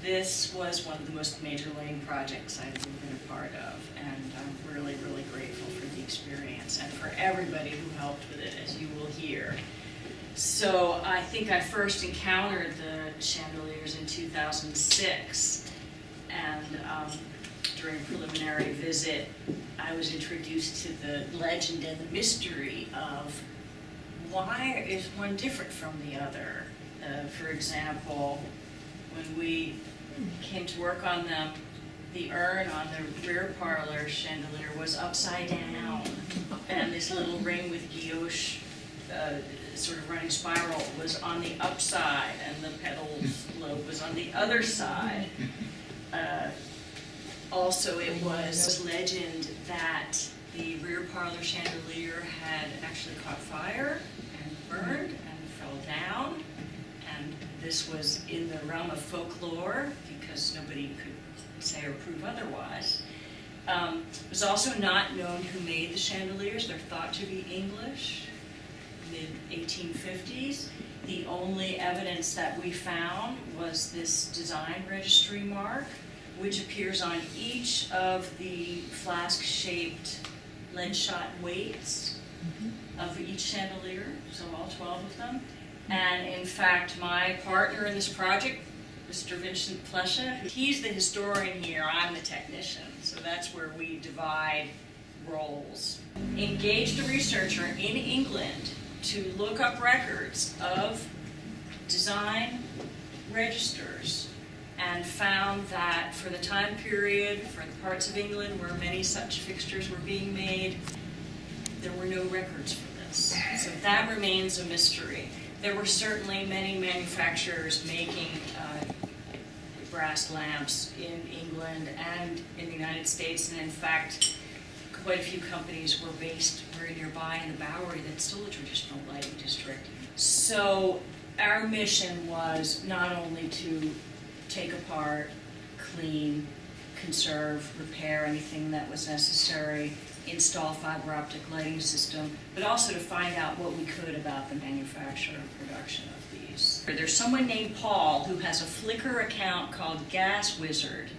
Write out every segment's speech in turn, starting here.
this was one of the most major lighting projects I've ever been a part of, and I'm really, really grateful for the experience and for everybody who helped with it, as you will hear. So I think I first encountered the chandeliers in 2006, and during a preliminary visit, I was introduced to the legend and the mystery of why is one different from the other. For example, when we came to work on them, the urn on the rear parlor chandelier was upside down, and this little ring with guilloche sort of running spiral was on the upside, and the petals lobe was on the other side. Also, it was legend that the rear parlor chandelier had actually caught fire and burned and fell down, and this was in the realm of folklore because nobody could say or prove otherwise. It was also not known who made the chandeliers. They're thought to be English, mid-1850s. The only evidence that we found was this design registry mark, which appears on each of the flask-shaped lead-shot weights of each chandelier, so all 12 of them. And in fact, my partner in this project, Mr. Vincent Plesha, he's the historian here, I'm the technician, so that's where we divide roles. Engaged a researcher in England to look up records of design registers, and found that for the time period, for the parts of England where many such fixtures were being made, there were no records for this. So that remains a mystery. There were certainly many manufacturers making brass lamps in England and in the United States, and in fact, quite a few companies were based very nearby in the Bowery. That's still a traditional lighting district. So our mission was not only to take apart, clean, conserve, repair anything that was necessary, install fiber optic lighting system, but also to find out what we could about the manufacture and production of these. There's someone named Paul who has a Flickr account called Gas Wizard,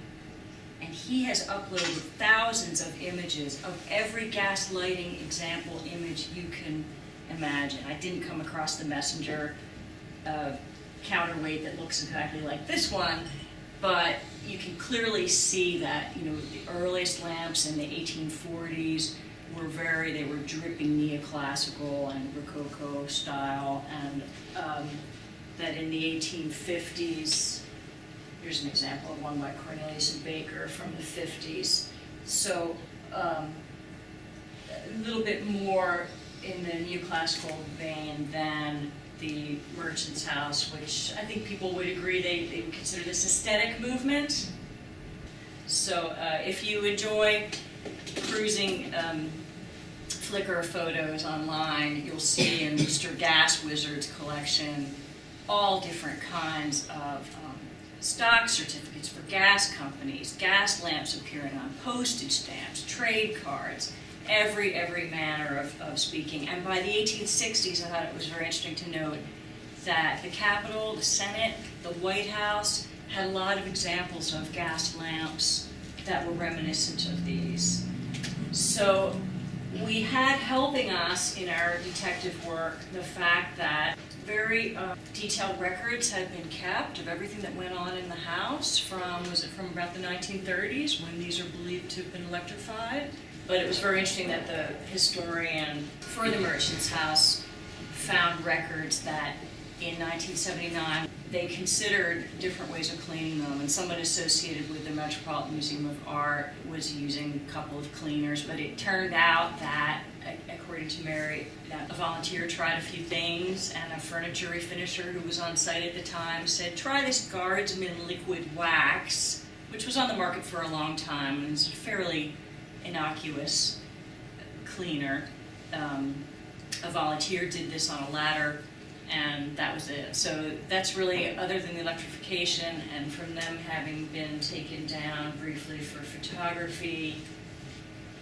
and he has uploaded thousands of images of every gas lighting example image you can imagine. I didn't come across the Messenger counterweight that looks exactly like this one, but you can clearly see that, you know, the earliest lamps in the 1840s were they were dripping neoclassical and Rococo style, and that in the 1850s, here's an example of one by Cornelius and Baker from the 50s. So a little bit more in the neoclassical vein than the Merchant's House, which I think people would agree they would consider this aesthetic movement. So if you enjoy cruising Flickr photos online, you'll see in Mr. Gas Wizard's collection all different kinds of stock certificates for gas companies, gas lamps appearing on postage stamps, trade cards, every manner of speaking. And by the 1860s, I thought it was very interesting to note that the Capitol, the Senate, the White House had a lot of examples of gas lamps that were reminiscent of these. So we had helping us in our detective work the fact that very detailed records had been kept of everything that went on in the house from about the 1930s, when these are believed to have been electrified. But it was very interesting that the historian for the Merchant's House found records that in 1979 they considered different ways of cleaning them, and someone associated with the Metropolitan Museum of Art was using a couple of cleaners, but it turned out that, according to Mary, that a volunteer tried a few things, and a furniture refinisher who was on site at the time said, try this Guardsman liquid wax, which was on the market for a long time, and it's a fairly innocuous cleaner. A volunteer did this on a ladder, and that was it. So that's really, other than the electrification, and from them having been taken down briefly for photography,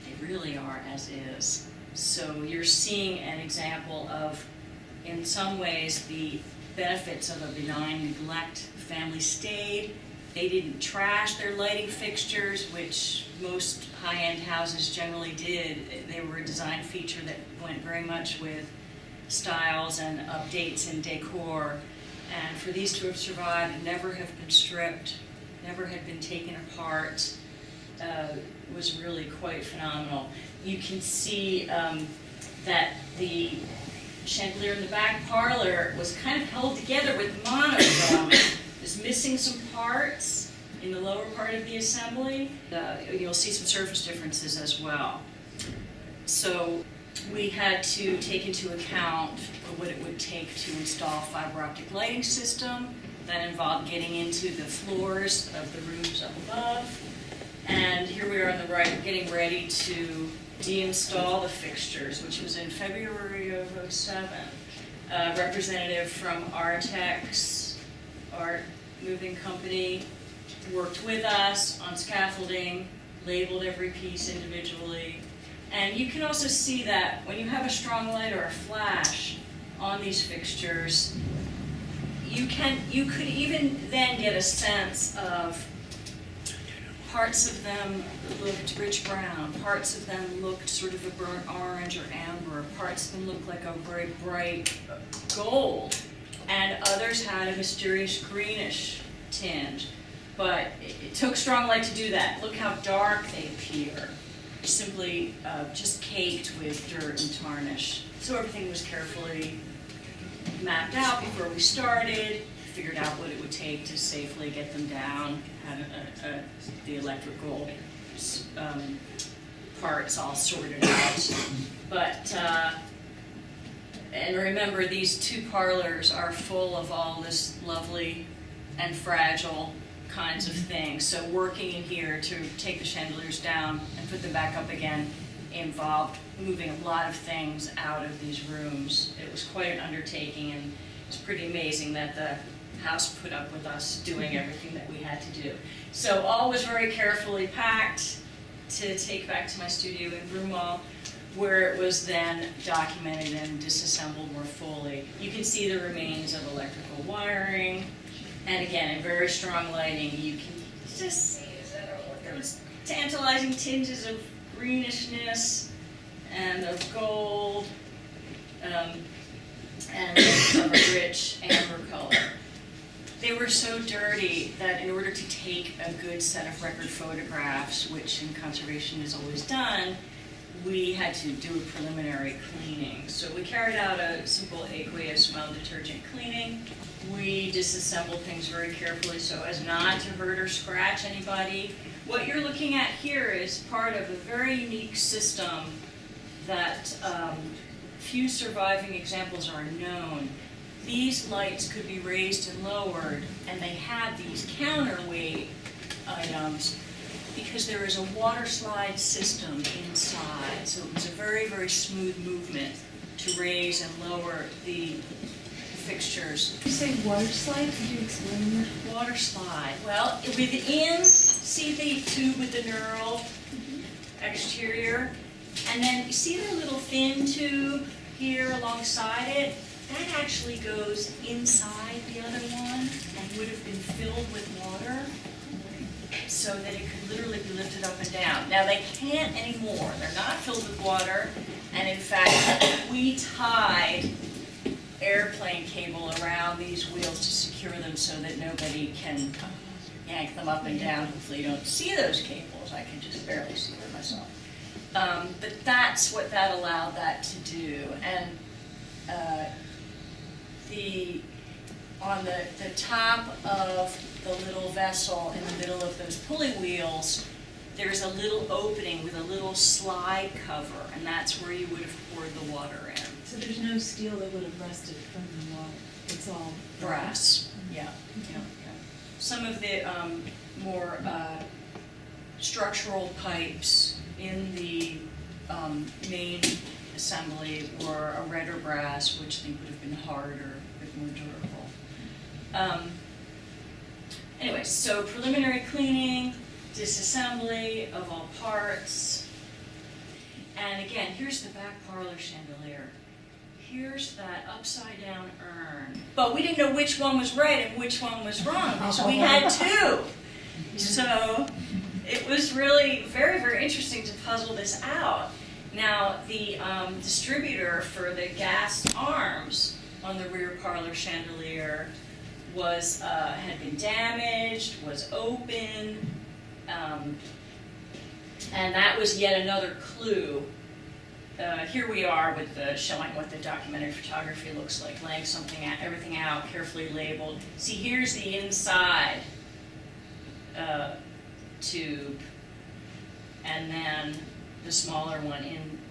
they really are as is. So you're seeing an example of, in some ways, the benefits of a benign neglect. Family stayed, They didn't trash their lighting fixtures, which most high-end houses generally did. They were a design feature that went very much with styles and updates in decor. And for these to have survived and never have been stripped, never had been taken apart, was really quite phenomenal. You can see that the chandelier in the back parlor was kind of held together with monochrome. It was missing some parts in the lower part of the assembly. You'll see some surface differences as well. So we had to take into account what it would take to install a fiber optic lighting system. That involved getting into the floors of the rooms up above. And here we are on the right, getting ready to deinstall the fixtures, which was in February of '07. A representative from Artex, Art Moving Company, worked with us on scaffolding, labeled every piece individually. And you can also see that when you have a strong light or a flash on these fixtures, you could even then get a sense of parts of them looked rich brown, parts of them looked sort of a burnt orange or amber, parts of them looked like a very bright gold, and others had a mysterious greenish tinge. But it took strong light to do that. Look how dark they appear. Simply just caked with dirt and tarnish. So everything was carefully mapped out before we started, figured out what it would take to safely get them down, had the electrical parts all sorted out. But, and remember, these two parlors are full of all this lovely and fragile kinds of things. So working in here to take the chandeliers down and put them back up again involved moving a lot of things out of these rooms. It was quite an undertaking, and it's pretty amazing that the house put up with us doing everything that we had to do. So all was very carefully packed to take back to my studio in Broomall, where it was then documented and disassembled more fully. You can see the remains of electrical wiring, and again, in very strong lighting, you can just see those tantalizing tinges of greenishness and of gold, and of a rich amber color. They were so dirty that in order to take a good set of record photographs, which in conservation is always done, we had to do a preliminary cleaning. So we carried out a simple aqueous smell detergent cleaning. We disassembled things very carefully so as not to hurt or scratch anybody. What you're looking at here is part of a very unique system that few surviving examples are known. These lights could be raised and lowered, and they had these counterweight items because there is a water slide system inside. So it was a very, very smooth movement to raise and lower the fixtures. You say water slide? Could you explain that? Water slide. Well, within, see the tube with the knurled exterior? And then you see the little thin tube here alongside it? That actually goes inside the other one and would have been filled with water so that it could literally be lifted up and down. Now they can't anymore. They're not filled with water, and in fact we tied airplane cable around these wheels to secure them so that nobody can yank them up and down. Hopefully you don't see those cables. I can just barely see them myself. But that's what that allowed that to do. And on the top of the little vessel in the middle of those pulley wheels, there's a little opening with a little slide cover, and that's where you would have poured the water in. So there's no steel that would have rusted from the water. It's all Brass. Yeah. Some of the more structural pipes in the main assembly were a redder brass, which they would have been harder, a bit more durable. Anyway, so preliminary cleaning, disassembly of all parts, and again, here's the back parlor chandelier. Here's that upside down urn. But we didn't know which one was right and which one was wrong, because we had two. So it was really very, very interesting to puzzle this out. Now, the distributor for the gas arms on the rear parlor chandelier was had been damaged, was open, and that was yet another clue. Here we are with showing what the documentary photography looks like, laying everything out, carefully labeled. See, here's the inside tube, and then the smaller one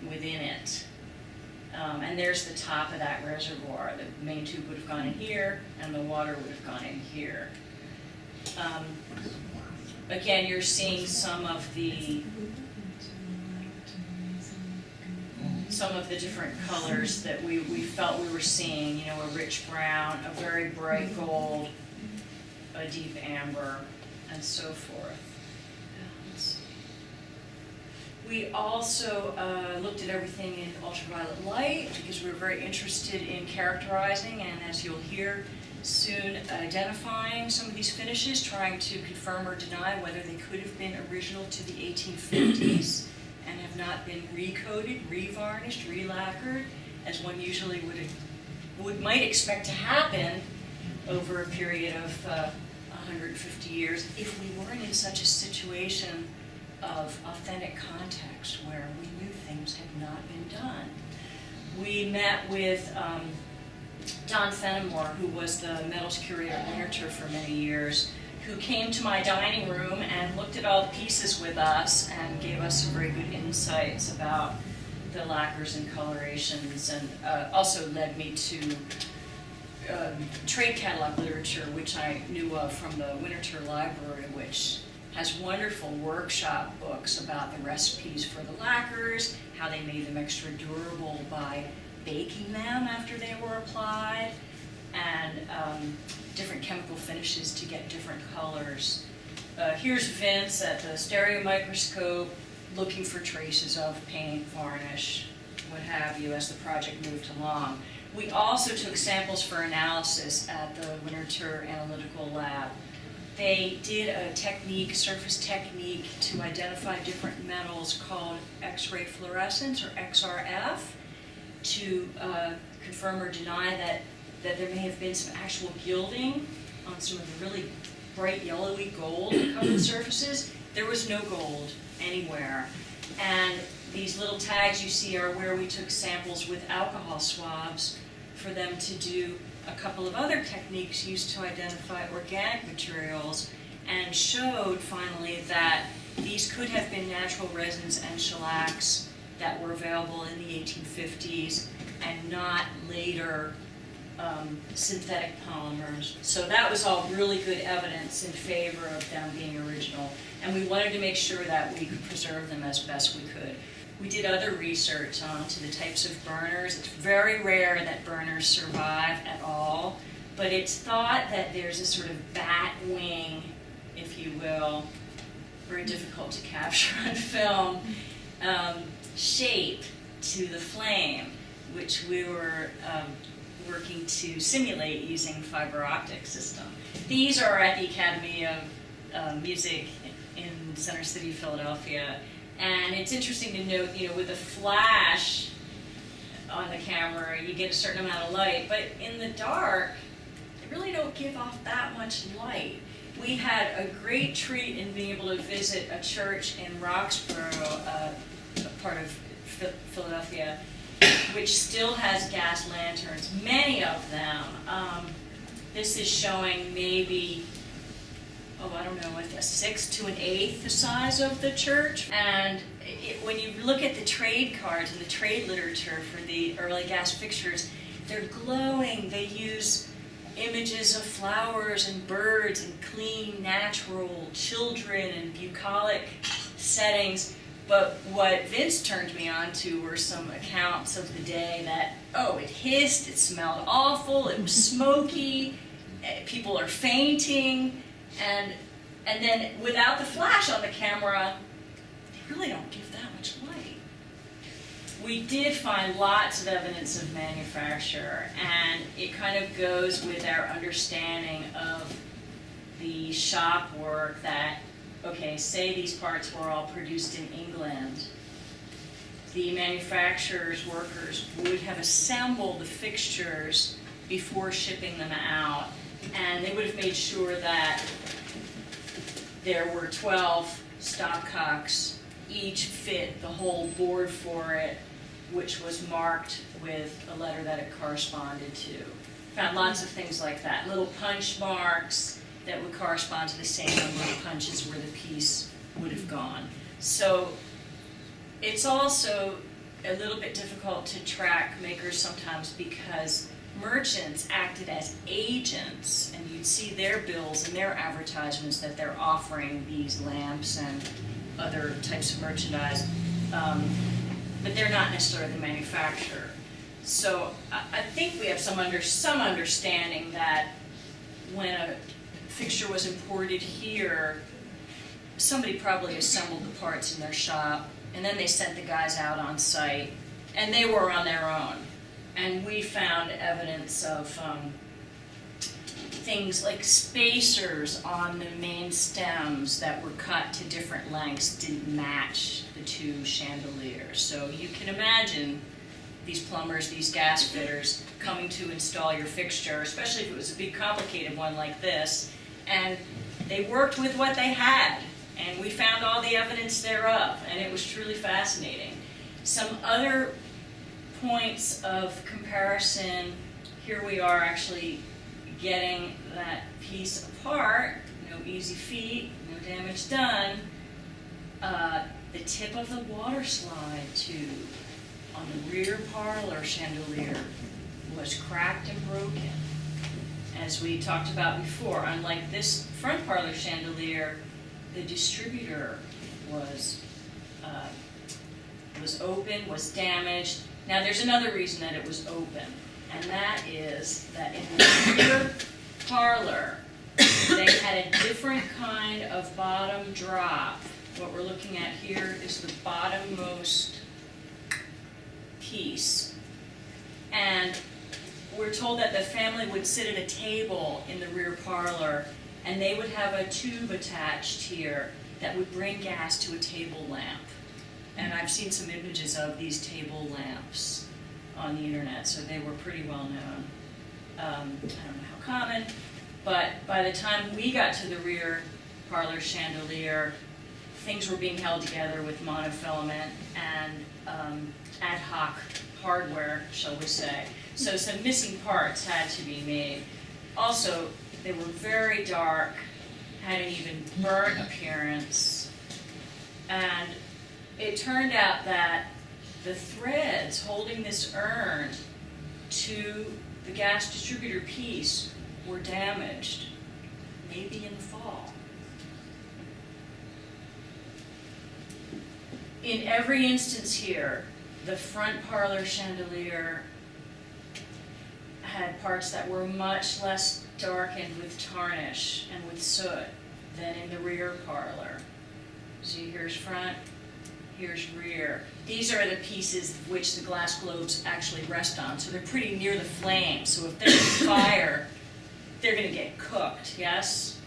within it. And there's the top of that reservoir. The main tube would have gone in here, and the water would have gone in here. Again, you're seeing some of the different colors that we felt we were seeing. You know, a rich brown, a very bright gold, a deep amber, and so forth. Let's see. We also looked at everything in ultraviolet light because we were very interested in characterizing and, as you'll hear soon, identifying some of these finishes, trying to confirm or deny whether they could have been original to the 1850s and have not been recoated, revarnished, relacquered, as one usually might expect to happen over a period of 150 years if we weren't in such a situation of authentic context where we knew things had not been done. We met with Don Fenimore, who was the metals curator at Winterthur for many years, who came to my dining room and looked at all the pieces with us and gave us some very good insights about the lacquers and colorations, and also led me to trade catalog literature, which I knew of from the Winterthur Library, which has wonderful workshop books about the recipes for the lacquers, how they made them extra durable by baking them after they were applied, and different chemical finishes to get different colors. Here's Vince at the stereo microscope looking for traces of paint, varnish, what have you, as the project moved along. We also took samples for analysis at the Winterthur Analytical Lab. They did a technique, surface technique, to identify different metals called X-ray fluorescence, or XRF, to confirm or deny that there may have been some actual gilding on some of the really bright yellowy gold covered surfaces. There was no gold anywhere. And these little tags you see are where we took samples with alcohol swabs for them to do a couple of other techniques used to identify organic materials, and showed finally that these could have been natural resins and shellacs that were available in the 1850s and not later synthetic polymers. So that was all really good evidence in favor of them being original, and we wanted to make sure that we could preserve them as best we could. We did other research onto the types of burners. It's very rare that burners survive at all, but it's thought that there's a sort of bat wing, if you will, very difficult to capture on film, shape to the flame, which we were working to simulate using fiber optic system. These are at the Academy of Music in Center City, Philadelphia. And it's interesting to note, you know, with a flash on the camera, you get a certain amount of light, but in the dark, they really don't give off that much light. We had a great treat in being able to visit a church in Roxborough, a part of Philadelphia, which still has gas lanterns, many of them. This is showing maybe, I don't know, a sixth to an eighth the size of the church. And when you look at the trade cards and the trade literature for the early gas fixtures, they're glowing. They use images of flowers and birds and clean, natural children and bucolic settings. But what Vince turned me on to were some accounts of the day that, it hissed, it smelled awful, it was smoky, people are fainting, and then without the flash on the camera, they really don't give that much light. We did find lots of evidence of manufacture, and it kind of goes with our understanding of the shop work that, okay, say these parts were all produced in England, the manufacturer's workers would have assembled the fixtures before shipping them out, and they would have made sure that there were 12 stopcocks, each fit the whole board for it, which was marked with a letter that it corresponded to. Found lots of things like that, little punch marks that would correspond to the same number of punches where the piece would have gone. So it's also a little bit difficult to track makers sometimes because merchants acted as agents, and you'd see their bills and their advertisements that they're offering these lamps and other types of merchandise, but they're not necessarily the manufacturer. So I think we have some understanding that when a fixture was imported here, somebody probably assembled the parts in their shop, and then they sent the guys out on site, and they were on their own. And we found evidence of things like spacers on the main stems that were cut to different lengths didn't match the two chandeliers. So you can imagine these plumbers, these gas fitters, coming to install your fixture, especially if it was a big complicated one like this, and they worked with what they had, and we found all the evidence thereof, and it was truly fascinating. Some other points of comparison, here we are actually getting that piece apart, no easy feat, no damage done. The tip of the water slide tube on the rear parlor chandelier was cracked and broken. As we talked about before, unlike this front parlor chandelier, the distributor was open, was damaged. Now there's another reason that it was open, and that is that in the rear parlor, they had a different kind of bottom drop. What we're looking at here is the bottommost piece. And we're told that the family would sit at a table in the rear parlor, and they would have a tube attached here that would bring gas to a table lamp. And I've seen some images of these table lamps on the internet, so they were pretty well known. I don't know how common, but by the time we got to the rear parlor chandelier, things were being held together with monofilament and ad hoc hardware, shall we say. So some missing parts had to be made. Also, they were very dark, had an even burnt appearance, and it turned out that the threads holding this urn to the gas distributor piece were damaged, maybe in the fall. In every instance here, the front parlor chandelier had parts that were much less darkened with tarnish and with soot than in the rear parlor. See, here's front, here's rear. These are the pieces which the glass globes actually rest on, so they're pretty near the flame. So if there's a fire, they're going to get cooked, yes?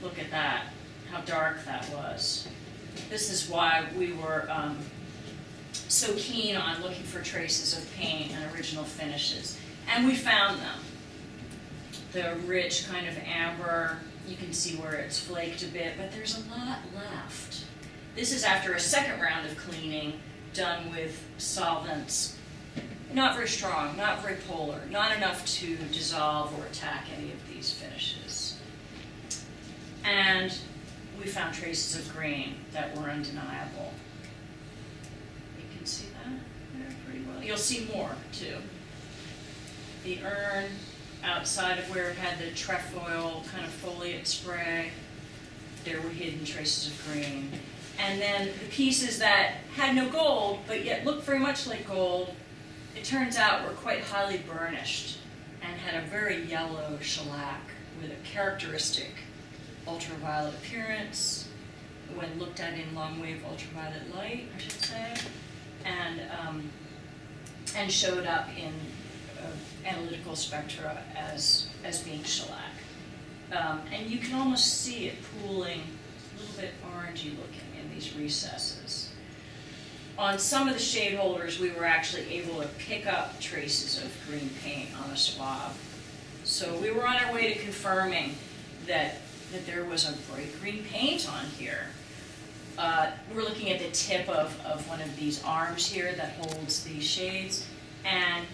Look at that, how dark that was. This is why we were so keen on looking for traces of paint and original finishes. And we found them. The rich kind of amber, you can see where it's flaked a bit, but there's a lot left. This is after a second round of cleaning done with solvents. Not very strong, not very polar, not enough to dissolve or attack any of these finishes. And we found traces of green that were undeniable. You can see that there pretty well. You'll see more too. The urn outside of where it had the trefoil kind of foliate spray, there were hidden traces of green. And then the pieces that had no gold, but yet looked very much like gold, it turns out were quite highly burnished and had a very yellow shellac with a characteristic ultraviolet appearance when looked at in long-wave ultraviolet light, I should say, and showed up in analytical spectra as being shellac. And you can almost see it pooling, a little bit orangey looking in these recesses. On some of the shade holders, we were actually able to pick up traces of green paint on a swab. So we were on our way to confirming that there was a bright green paint on here. We're looking at the tip of one of these arms here that holds these shades, and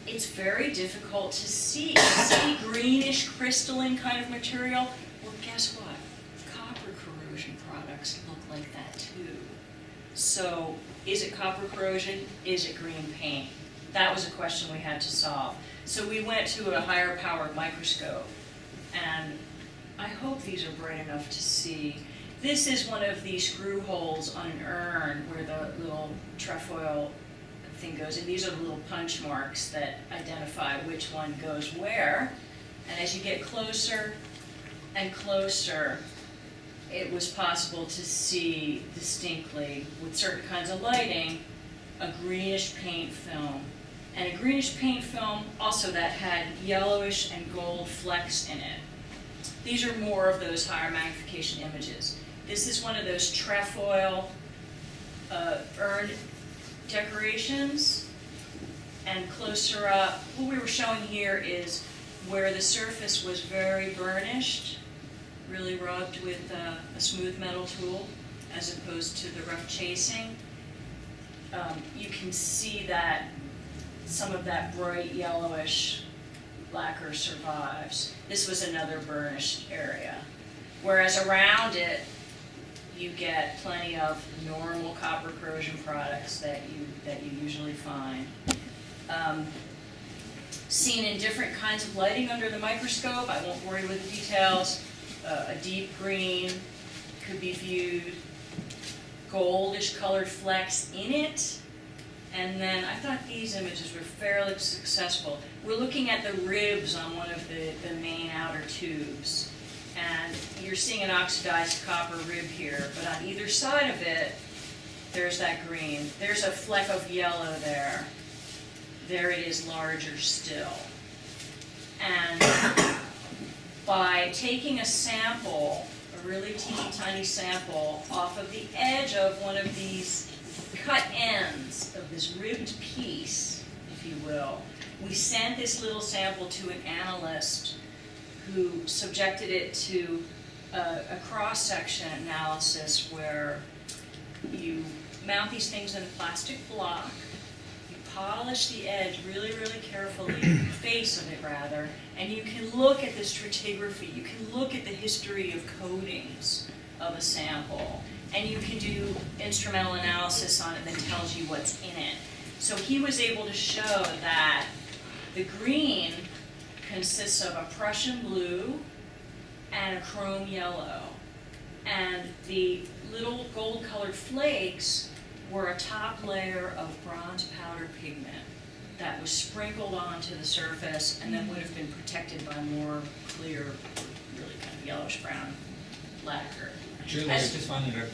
it's very difficult to see. Greenish crystalline kind of material. Well, guess what? Copper corrosion products look like that too. So is it copper corrosion? Is it green paint? That was a question we had to solve. So we went to a higher powered microscope, and I hope these are bright enough to see. This is one of these screw holes on an urn where the little trefoil thing goes, and these are the little punch marks that identify which one goes where. And as you get closer and closer, it was possible to see distinctly, with certain kinds of lighting, a greenish paint film. And a greenish paint film also that had yellowish and gold flecks in it. These are more of those higher magnification images. This is one of those trefoil urn decorations. And closer up, what we were showing here is where the surface was very burnished, really rubbed with a smooth metal tool, as opposed to the rough chasing. You can see that some of that bright yellowish lacquer survives. This was another burnished area. Whereas around it, you get plenty of normal copper corrosion products that you usually find. Seen in different kinds of lighting under the microscope, I won't worry with the details. A deep green could be viewed, goldish colored flecks in it. And then I thought these images were fairly successful. We're looking at the ribs on one of the main outer tubes. And you're seeing an oxidized copper rib here, but on either side of it, there's that green. There's a fleck of yellow there. There it is larger still. And by taking a sample, a really teeny tiny sample, off of the edge of one of these cut ends of this ribbed piece, if you will, we sent this little sample to an analyst who subjected it to a cross-section analysis where you mount these things in a plastic block, you polish the edge really, really carefully, the face of it rather, and you can look at the stratigraphy, you can look at the history of coatings of a sample, and you can do instrumental analysis on it that tells you what's in it. So he was able to show that the green consists of a Prussian blue and a chrome yellow. And the little gold-colored flakes were a top layer of bronze powder pigment that was sprinkled onto the surface and then would have been protected by more clear, really kind of yellowish-brown lacquer. Julie, I just wanted to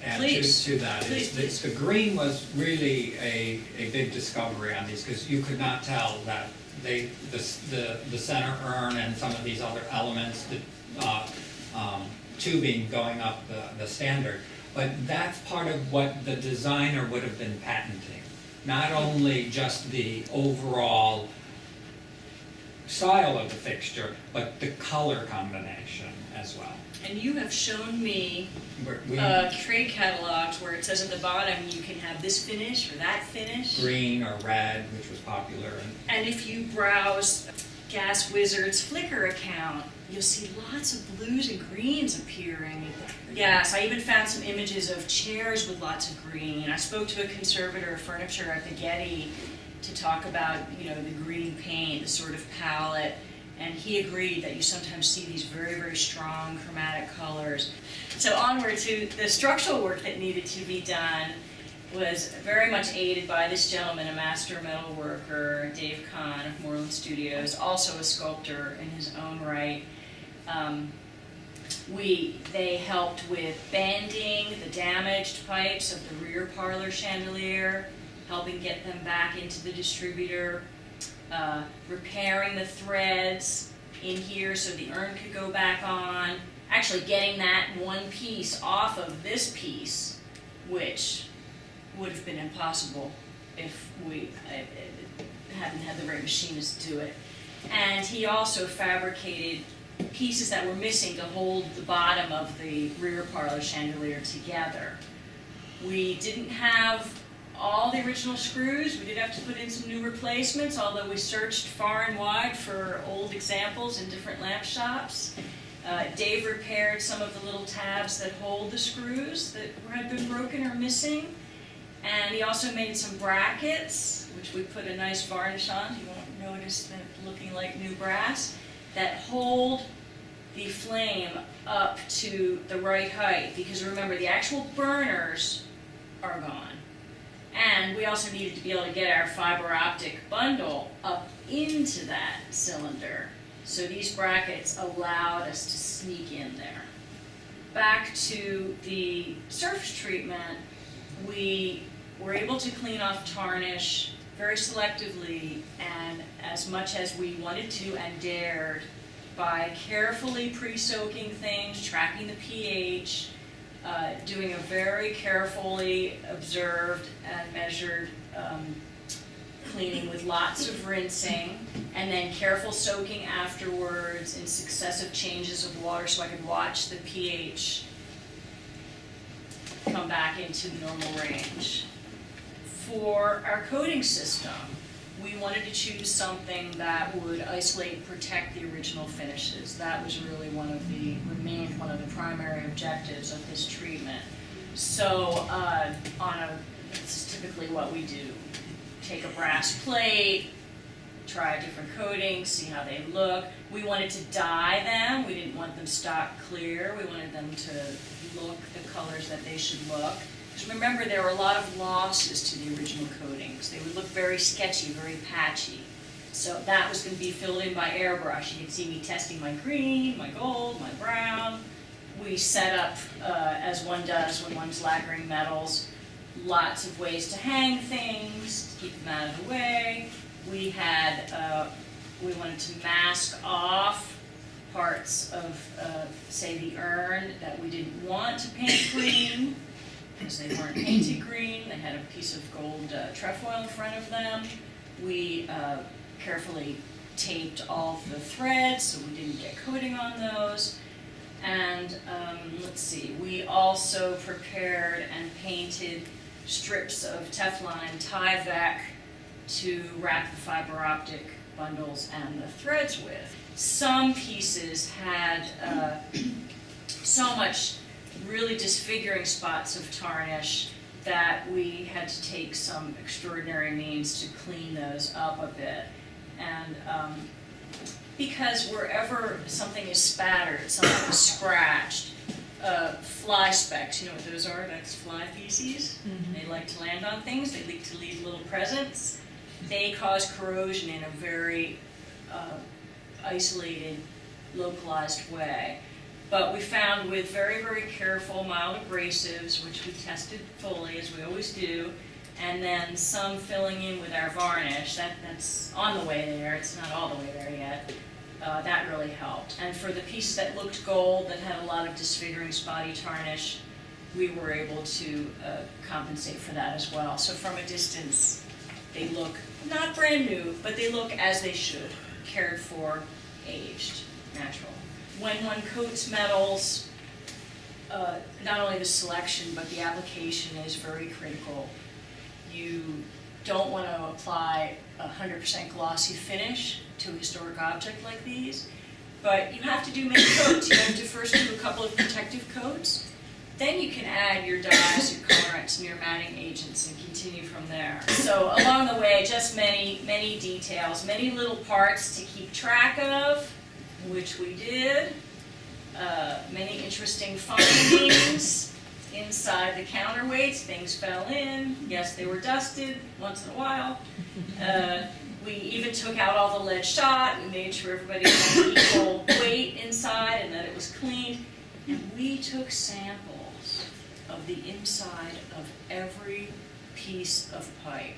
add Please. to that. Please. The green was really a big discovery on these because you could not tell that the center urn and some of these other elements, the tubing going up the standard, but that's part of what the designer would have been patenting. Not only just the overall style of the fixture, but the color combination as well. And you have shown me We- trade catalogs where it says at the bottom you can have this finish or that finish. green or red, which was popular. And if you browse Gas Wizard's Flickr account, you'll see lots of blues and greens appearing. Yes, I even found some images of chairs with lots of green. I spoke to a conservator of furniture at the Getty to talk about, the green paint, the sort of palette, and he agreed that you sometimes see these very, very strong chromatic colors. So onward to the structural work that needed to be done was very much aided by this gentleman, a master metal worker, Dave Kahn of Moreland Studios, also a sculptor in his own right. They helped with bending the damaged pipes of the rear parlor chandelier, helping get them back into the distributor, repairing the threads in here so the urn could go back on. Actually getting that one piece off of this piece, which would have been impossible if we hadn't had the right machinist do it. And he also fabricated pieces that were missing to hold the bottom of the rear parlor chandelier together. We didn't have all the original screws. We did have to put in some new replacements, although we searched far and wide for old examples in different lamp shops. Dave repaired some of the little tabs that hold the screws that had been broken or missing. And he also made some brackets, which we put a nice varnish on. You won't notice that looking like new brass, that hold the flame up to the right height. Because remember, the actual burners are gone. And we also needed to be able to get our fiber optic bundle up into that cylinder. So these brackets allowed us to sneak in there. Back to the surface treatment, we were able to clean off tarnish very selectively and as much as we wanted to and dared by carefully pre-soaking things, tracking the pH, doing a very carefully observed and measured cleaning with lots of rinsing, and then careful soaking afterwards in successive changes of water so I could watch the pH come back into the normal range. For our coating system, we wanted to choose something that would isolate and protect the original finishes. That was really remained one of the primary objectives of this treatment. So this is typically what we do. Take a brass plate, try a different coating, see how they look. We wanted to dye them. We didn't want them stock clear. We wanted them to look the colors that they should look. Because remember, there were a lot of losses to the original coatings. They would look very sketchy, very patchy. So that was going to be filled in by airbrush. You can see me testing my green, my gold, my brown. We set up, as one does when one's lacquering metals, lots of ways to hang things, to keep them out of the way. We wanted to mask off parts of, say, the urn that we didn't want to paint green, because they weren't painted green. They had a piece of gold trefoil in front of them. We carefully taped all the threads so we didn't get coating on those. And let's see, we also prepared and painted strips of Teflon and Tyvek to wrap the fiber optic bundles and the threads with. Some pieces had so much really disfiguring spots of tarnish that we had to take some extraordinary means to clean those up a bit. And because wherever something is spattered, something is scratched, fly specks, you know what those are? That's fly feces. Mm-hmm. They like to land on things. They like to leave little presents. They cause corrosion in a very isolated, localized way. But we found with very, very careful mild abrasives, which we tested fully, as we always do, and then some filling in with our varnish, that's on the way there, it's not all the way there yet, that really helped. And for the pieces that looked gold, that had a lot of disfiguring spotty tarnish, we were able to compensate for that as well. So from a distance, they look not brand new, but they look as they should, cared for, aged, natural. When one coats metals, not only the selection, but the application is very critical. You don't want to apply a 100% glossy finish to a historic object like these, but you have to do many coats. You have to first do a couple of protective coats, then you can add your dyes, your colorants, and your matting agents and continue from there. So along the way, just many, many details, many little parts to keep track of, which we did. Many interesting findings inside the counterweights. Things fell in. Yes, they were dusted once in a while. We even took out all the lead shot. We made sure everybody had an equal weight inside and that it was cleaned. And we took samples of the inside of every piece of pipe.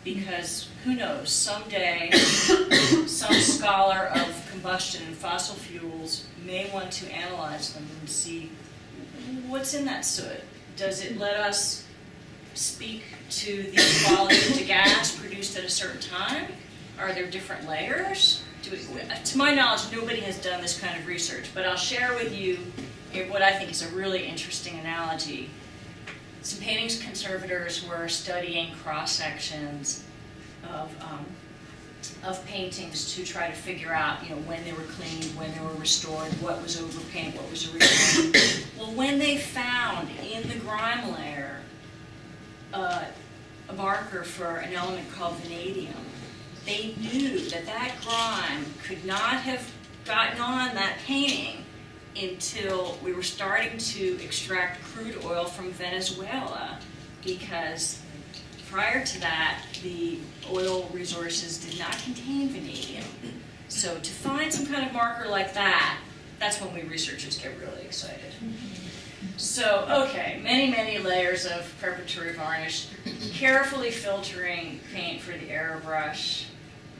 because who knows, someday some scholar of combustion and fossil fuels may want to analyze them and see what's in that soot. Does it let us speak to the quality of the gas produced at a certain time? Are there different layers? To my knowledge, nobody has done this kind of research, but I'll share with you what I think is a really interesting analogy. Some paintings conservators were studying cross-sections of paintings to try to figure out, when they were cleaned, when they were restored, what was overpaint, what was original. Well, when they found in the grime layer a marker for an element called vanadium, they knew that that grime could not have gotten on that painting until we were starting to extract crude oil from Venezuela, because prior to that, the oil resources did not contain vanadium. So to find some kind of marker like that, that's when we researchers get really excited. So, okay, many layers of preparatory varnish, carefully filtering paint for the airbrush,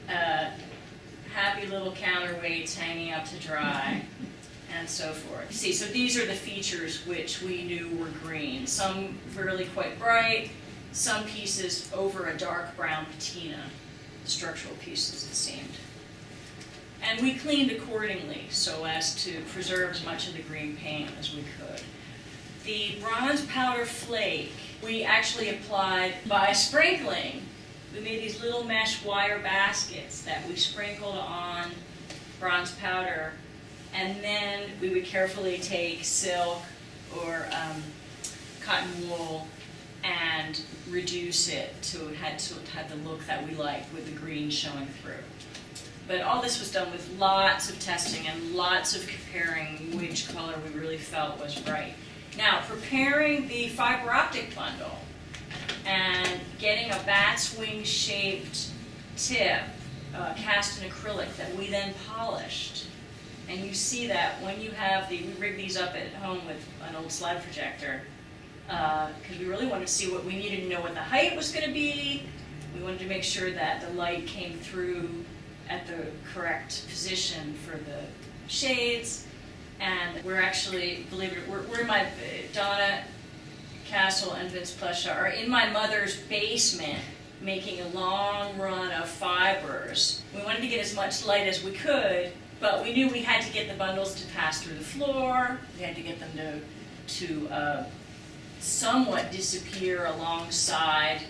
happy little counterweights hanging up to dry, and so forth. See, so these are the features which we knew were green. Some really quite bright, some pieces over a dark brown patina, structural pieces it seemed. And we cleaned accordingly so as to preserve as much of the green paint as we could. The bronze powder flake we actually applied by sprinkling. We made these little mesh wire baskets that we sprinkled on bronze powder, and then we would carefully take silk or cotton wool and reduce it to have the look that we liked with the green showing through. But all this was done with lots of testing and lots of comparing which color we really felt was right. Now, preparing the fiber optic bundle and getting a bat's wing shaped tip cast in acrylic that we then polished. And you see that when you have we rig these up at home with an old slide projector, because we really wanted to see we needed to know what the height was going to be. We wanted to make sure that the light came through at the correct position for the shades. And we're actually, believe it, we're in my, Donna Castle and Vince Plesha are in my mother's basement making a long run of fibers. We wanted to get as much light as we could, but we knew we had to get the bundles to pass through the floor. We had to get them to somewhat disappear alongside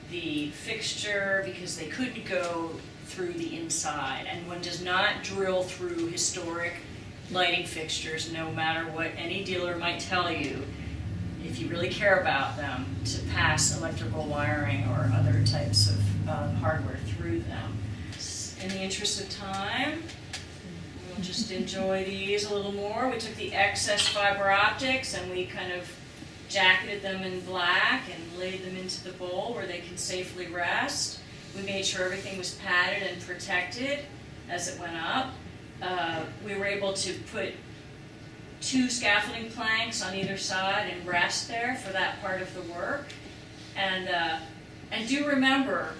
the fixture because they couldn't go through the inside. And one does not drill through historic lighting fixtures, no matter what any dealer might tell you, if you really care about them, to pass electrical wiring or other types of hardware through them. In the interest of time, we'll just enjoy these a little more. We took the excess fiber optics and we kind of jacketed them in black and laid them into the bowl where they can safely rest. We made sure everything was padded and protected as it went up. We were able to put 2 scaffolding planks on either side and rest there for that part of the work. And do remember,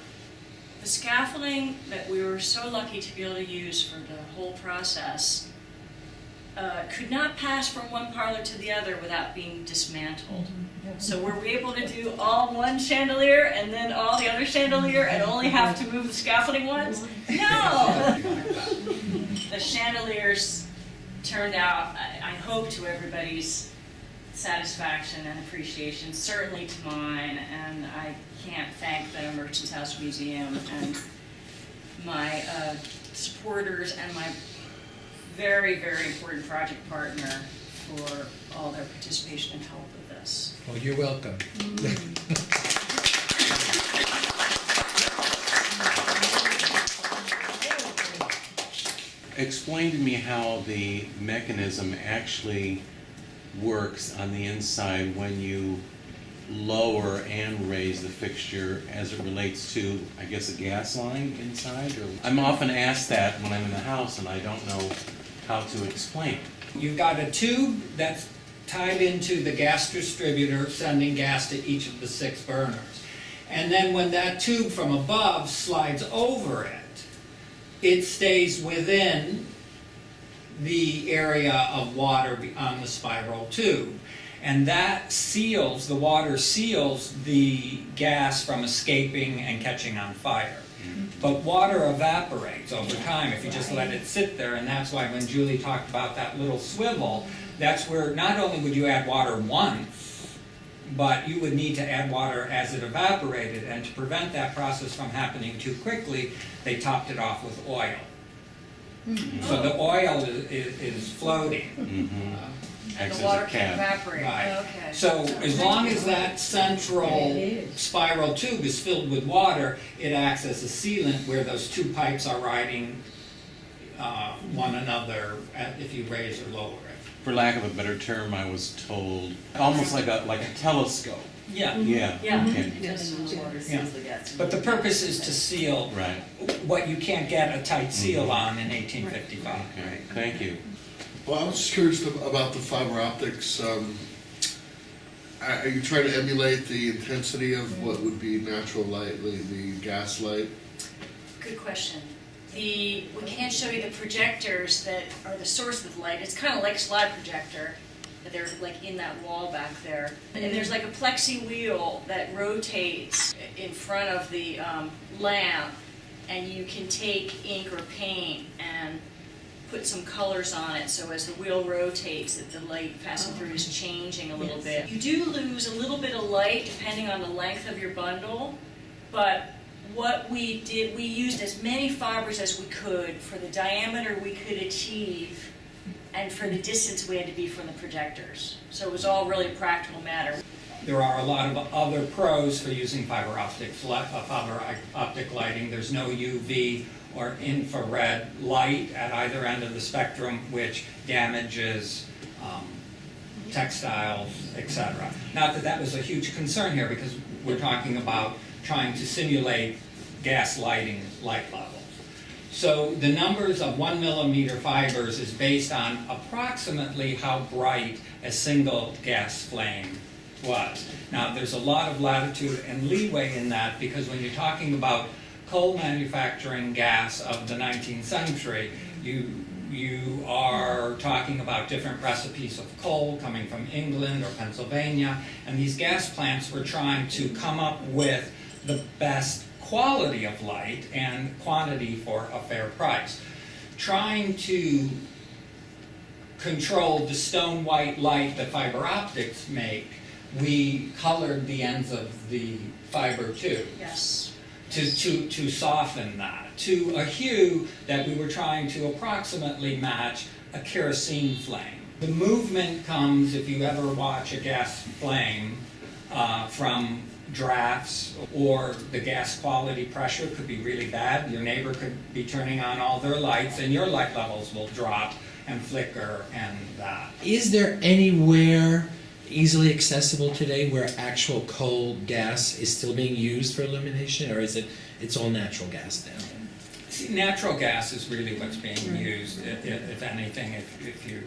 the scaffolding that we were so lucky to be able to use for the whole process could not pass from one parlor to the other without being dismantled. So were we able to do all one chandelier and then all the other chandelier and only have to move the scaffolding once? No! The chandeliers turned out, I hope, to everybody's satisfaction and appreciation, certainly to mine, and I can't thank the Merchants House Museum and my supporters and my very, very important project partner for all their participation and help with this. Well, you're welcome. Explain to me how the mechanism actually works on the inside when you lower and raise the fixture as it relates to, I guess, a gas line inside? Or I'm often asked that when I'm in the house and I don't know how to explain. You've got a tube that's tied into the gas distributor sending gas to each of the 6 burners. And then when that tube from above slides over it, it stays within the area of water on the spiral tube. And that seals, the water seals the gas from escaping and catching on fire. But water evaporates over time if you just let it sit there, and that's why when Julie talked about that little swivel, that's where not only would you add water once, but you would need to add water as it evaporated, and to prevent that process from happening too quickly, they topped it off with oil. So the oil is floating. And Acts the as a water can cap. evaporate, Right. okay. So as long as that central spiral tube is filled with water, it acts as a sealant where those two pipes are riding one another if you raise or lower it. For lack of a better term, I was told, almost like a telescope. Yeah, Yeah. Yeah. Okay. yeah. But the purpose is to seal Right. what you can't get a tight seal on in 1855. Okay. Thank you. Well, I was just curious about the fiber optics. Are you trying to emulate the intensity of what would be natural light, the gas light? Good question. We can't show you the projectors that are the source of the light. It's kind of like a slide projector, but they're like in that wall back there. And there's like a plexi wheel that rotates in front of the lamp, and you can take ink or paint and put some colors on it, so as the wheel rotates, the light passing through is changing a little bit. You do lose a little bit of light depending on the length of your bundle, but what we did, we used as many fibers as we could for the diameter we could achieve and for the distance we had to be from the projectors. So it was all really a practical matter. There are a lot of other pros for using fiber optic lighting. There's no UV or infrared light at either end of the spectrum, which damages textiles, etc. Not that that was a huge concern here, because we're talking about trying to simulate gas lighting light levels. So the numbers of 1 millimeter fibers is based on approximately how bright a single gas flame was. Now, there's a lot of latitude and leeway in that, because when you're talking about coal manufacturing gas of the 19th century, you are talking about different recipes of coal coming from England or Pennsylvania, and these gas plants were trying to come up with the best quality of light and quantity for a fair price. Trying to control the stone white light that fiber optics make, we colored the ends of the fiber tube. Yes. To soften that, to a hue that we were trying to approximately match a kerosene flame. The movement comes, if you ever watch a gas flame, from drafts, or the gas quality pressure could be really bad. Your neighbor could be turning on all their lights and your light levels will drop and flicker and that. Is there anywhere easily accessible today where actual coal gas is still being used for illumination, or is it's all natural gas now? See, natural gas is really what's being used, if anything. If you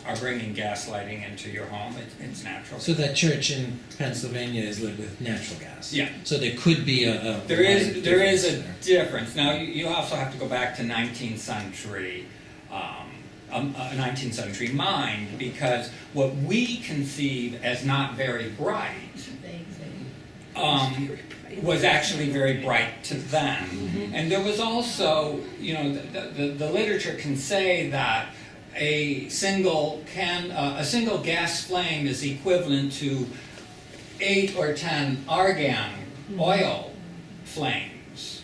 are bringing gas lighting into your home, it's natural. So that church in Pennsylvania is lit with natural gas. Yeah. So there could be a There is a difference. difference. Now, you also have to go back to 19th century, a 19th century mind, because what we conceive as not very bright was actually very bright to them. And there was also, the literature can say that a single gas flame is equivalent to 8 or 10 argan oil flames,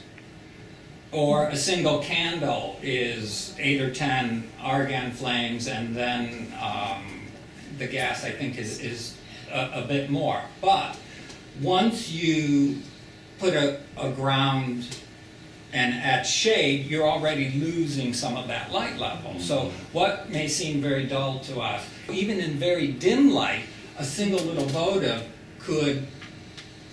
or a single candle is 8 or 10 argan flames, and then the gas, I think, is a bit more. But once you put a ground and at shade, you're already losing some of that light level. So what may seem very dull to us, even in very dim light, a single little votive could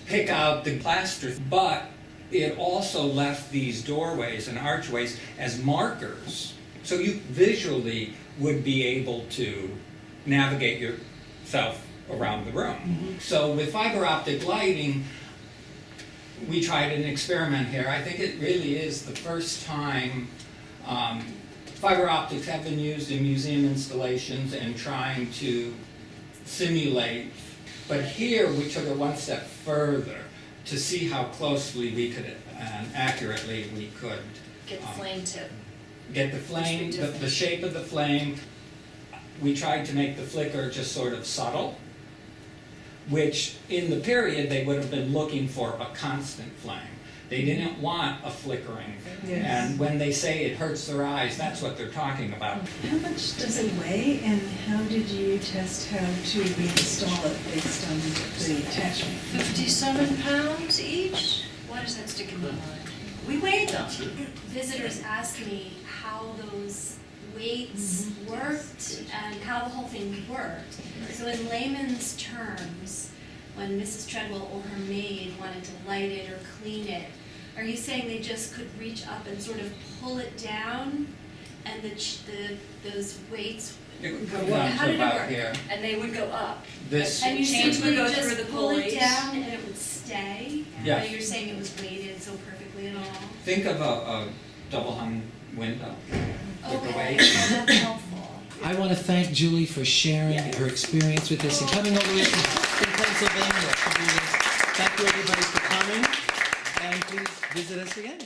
pick out the plaster, but it also left these doorways and archways as markers. So you visually would be able to navigate yourself around the room. So with fiber optic lighting, we tried an experiment here. I think it really is the first time fiber optics have been used in museum installations and trying to simulate. But here we took it one step further to see how closely we could and accurately we could Get the flame tip. get the flame, the shape of the flame. We tried to make the flicker just sort of subtle, which in the period they would have been looking for a constant flame. They didn't want a flickering. Yes. And when they say it hurts their eyes, that's what they're talking about. How much does it weigh, and how did you test how to reinstall it based on the attachment? 57 pounds each? Why does that stick in my mind? We weighed them. Visitors ask me how those weights worked and how the whole thing worked. So in layman's terms, when Mrs. Treadwell or her maid wanted to light it or clean it, are you saying they just could reach up and sort of pull it down, and those weights? It would How come down How to did it about work? here. And they would go up. This, And you Chains simply would go just through the pull it pulleys. down and it would stay? Yes. Or you're saying it was weighted so perfectly at all? think of a double hung window with the Okay, weight. well, that's helpful. I want to thank Julie for sharing her experience with this and coming over here from Pennsylvania to do this. Thank you everybody for coming, and please visit us again.